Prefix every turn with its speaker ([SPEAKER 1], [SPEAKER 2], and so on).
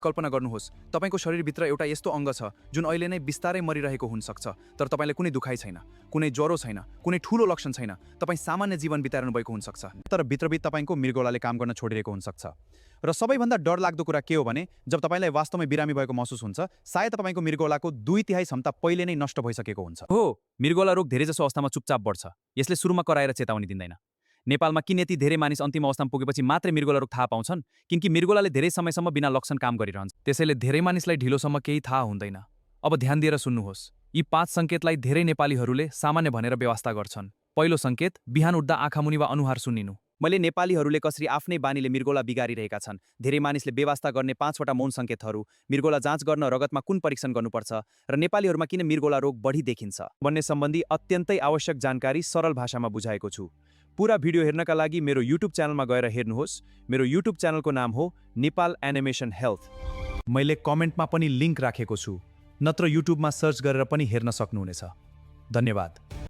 [SPEAKER 1] कल्पना गर्नुहोस्, तपाईको शरीरभित्र एउटा यस्तो अङ्ग छ जुन अहिले नै बिस्तारै मरिरहेको हुन सक्छ, तर तपाईलाई कुनै दुखाइ छैन, कुनै ज्वरो छैन, कुनै ठूलो लक्षण छैन, तपाई सामान्य जीवन बिताइरहनु भएको हुन सक्छ, तर भित्रभित्र तपाईको मृगौलाले काम गर्न छोडिरहेको हुन सक्छ। र सबैभन्दा डरलाग्दो कुरा के हो भने जब तपाईलाई वास्तवमै बिरामी भएको महसुस हुन्छ, सायद तपाईको मृगौलाको 2/3 क्षमता पहिले नै नष्ट भइसकेको हुन्छ। हो, मृगौला रोग धेरैजसो अवस्थामा चुपचाप बढ्छ। यसले सुरुमा कराएर चेतावनी दिँदैन। नेपालमा किन यति धेरै मानिस अन्तिम अवस्थामा पुगेपछि मात्रै मृगौला रोग थाहा पाउँछन्? किनकि मृगौलाले धेरै समयसम्म बिना लक्षण काम गरिरहन्छ। त्यसैले धेरै मानिसलाई ढिलोसम्म केही थाहा हुँदैन। अब ध्यान दिएर सुन्नुहोस्। यी 5 संकेतलाई धेरै नेपालीहरूले सामान्य भनेर व्यवस्था गर्छन्। पहिलो संकेत, बिहान उठ्दा आँखामुनि वा अनुहार सुन्निनु। मैले नेपालीहरूले कसरी आफ्नै बानीले मृगौला बिगारिरहेका छन्। धेरै मानिसले बेवास्ता गर्ने 5 वटा मौन संकेतहरू, मृगौला जाँच गर्न रगतमा कुन परीक्षण गर्नुपर्छ र नेपालीहरूमा किन मृगौला रोग बढी देखिन्छ भन्ने सम्बन्धी अत्यन्तै आवश्यक जानकारी सरल भाषामा बुझाएको छु। पूरा भिडियो हेर्नका लागि मेरो YouTube च्यानलमा गएर हेर्नुहोस्। मेरो YouTube च्यानलको नाम हो नेपाल एनिमेसन हेल्थ। मैले कमेन्टमा पनि लिंक राखेको छु, नत्र YouTubeमा सर्च गरेर पनि हेर्न सक्नुहुनेछ। धन्यवाद।